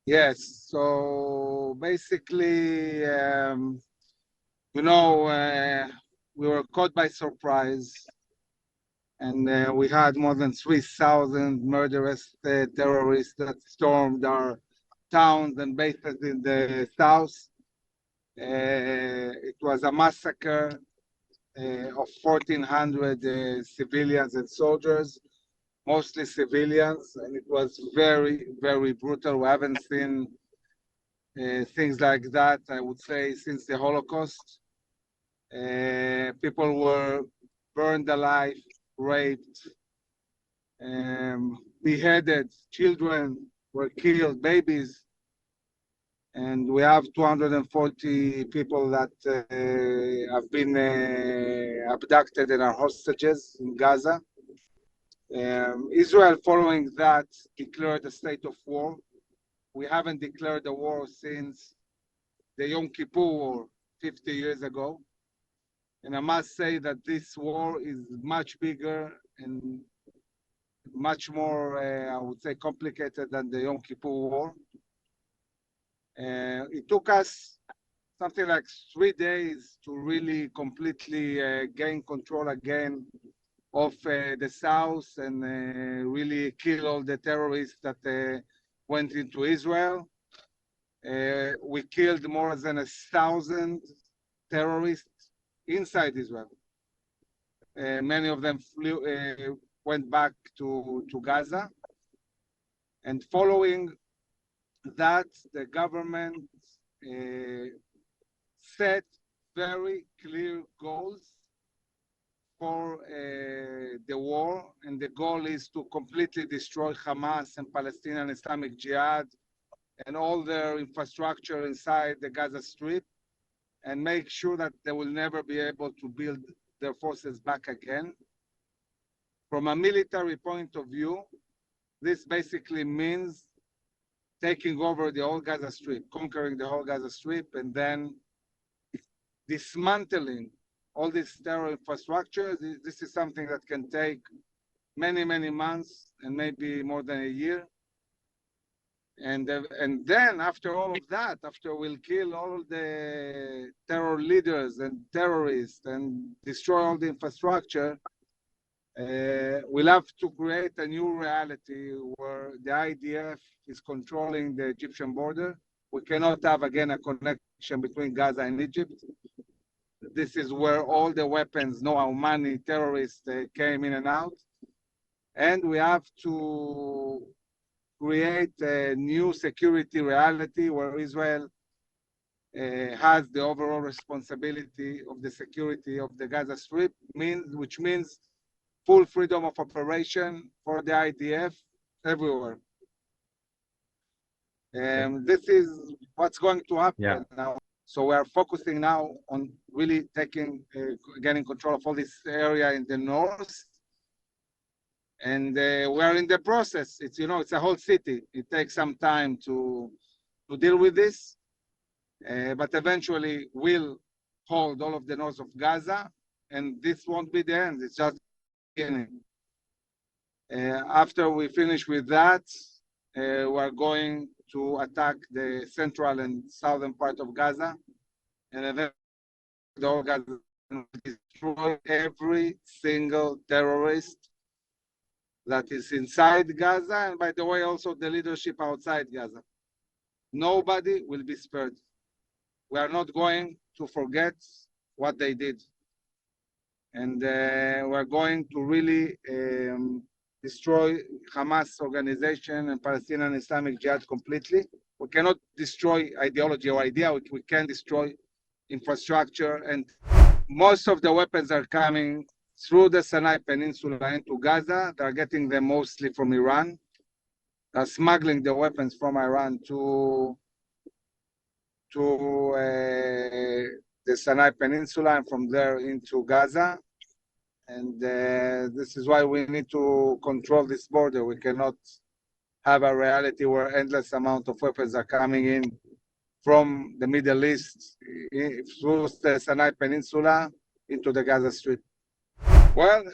Yes, so basically, we were caught by surprise, and we had more than 3,000 murderous terrorists that stormed our towns and bases in the south. It was a massacre of 1,400 civilians and soldiers, mostly civilians, and it was very, very brutal. We haven't seen things like that, I would say, since the Holocaust. People were burned alive, raped, beheaded, children were killed, babies, and we have 240 people that have been abducted and are hostages in Gaza. Israel, following that, declared a state of war. We haven't declared a war since the Yom Kippur War 50 years ago. And I must say that this war is much bigger and much more, I would say, complicated than the Yom Kippur War. It took us something like 3 days to really completely gain control again of the south and really kill all the terrorists that went into Israel. We killed more than 1,000 terrorists inside Israel. Many of them went back to Gaza. And following that, the government set very clear goals for the war, and the goal is to completely destroy Hamas and Palestinian Islamic Jihad and all their infrastructure inside the Gaza Strip, and make sure that they will never be able to build their forces back again. From a military point of view, this basically means taking over the whole Gaza Strip, conquering the whole Gaza Strip, and then dismantling all this terror infrastructure. This is something that can take many, many months and maybe more than a year. And then after all of that, after we'll kill all the terror leaders and terrorists and destroy all the infrastructure, we'll have to create a new reality where the IDF is controlling the Egyptian border. We cannot have, again, a connection between Gaza and Egypt. This is where all the weapons, how many terrorists came in and out. And we have to create a new security reality where Israel has the overall responsibility of the security of the Gaza Strip, which means full freedom of operation for the IDF everywhere. This is what's going to happen now. So we are focusing now on really getting control of all this area in the north. And we are in the process. It's a whole city. It takes some time to deal with this, but eventually we'll hold all of the north of Gaza, and this won't be the end. It's just the beginning. After we finish with that, we're going to attack the central and southern part of Gaza, and eventually the whole Gaza, destroy every single terrorist that is inside Gaza, and by the way, also the leadership outside Gaza. Nobody will be spared. We are not going to forget what they did. And we're going to really destroy Hamas organization and Palestinian Islamic Jihad completely. We cannot destroy ideology or idea. We can destroy infrastructure, and most of the weapons are coming through the Sinai Peninsula into Gaza. They're getting them mostly from Iran. They're smuggling the weapons from Iran to the Sinai Peninsula and from there into Gaza. And this is why we need to control this border. We cannot have a reality where endless amount of weapons are coming in from the Middle East through the Sinai Peninsula into the Gaza Strip. Well,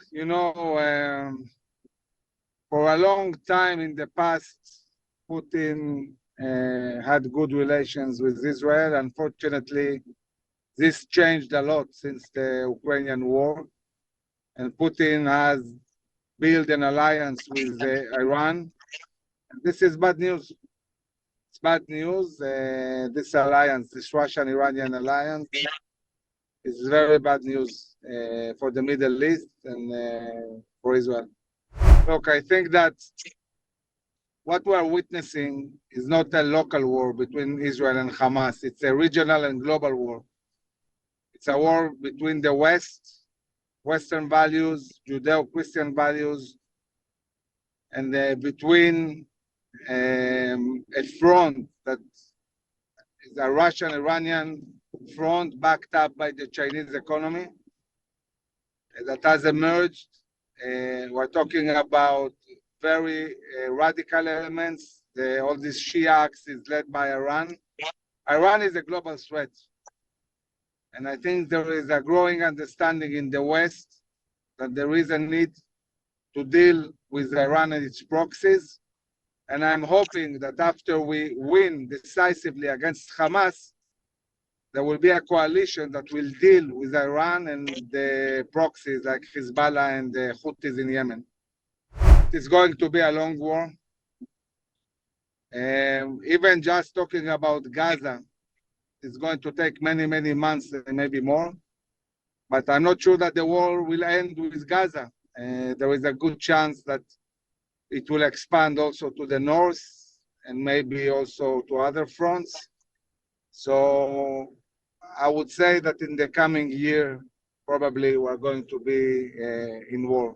for For a long time in the past, Putin had good relations with Israel. Unfortunately, this changed a lot since the Ukrainian war. And Putin has built an alliance with Iran. This is bad news. It's bad news. This alliance, this Russian-Iranian alliance, is very bad news for the Middle East and for Israel. Look, I think that what we are witnessing is not a local war between Israel and Hamas. It's a regional and global war. It's a war between the West, Western values, Judeo-Christian values, and between a front that is a Russian-Iranian front backed up by the Chinese economy that has emerged. We're talking about very radical elements. All this Shia axis led by Iran. Iran is a global threat. And I think there is a growing understanding in the West that there is a need to deal with Iran and its proxies. And I'm hoping that after we win decisively against Hamas, there will be a coalition that will deal with Iran and the proxies like Hezbollah and the Houthis in Yemen. It's going to be a long war. Even just talking about Gaza, it's going to take many, many months and maybe more. But I'm not sure that the war will end with Gaza. There is a good chance that it will expand also to the north and maybe also to other fronts. So I would say that in the coming year, probably we're going to be in war.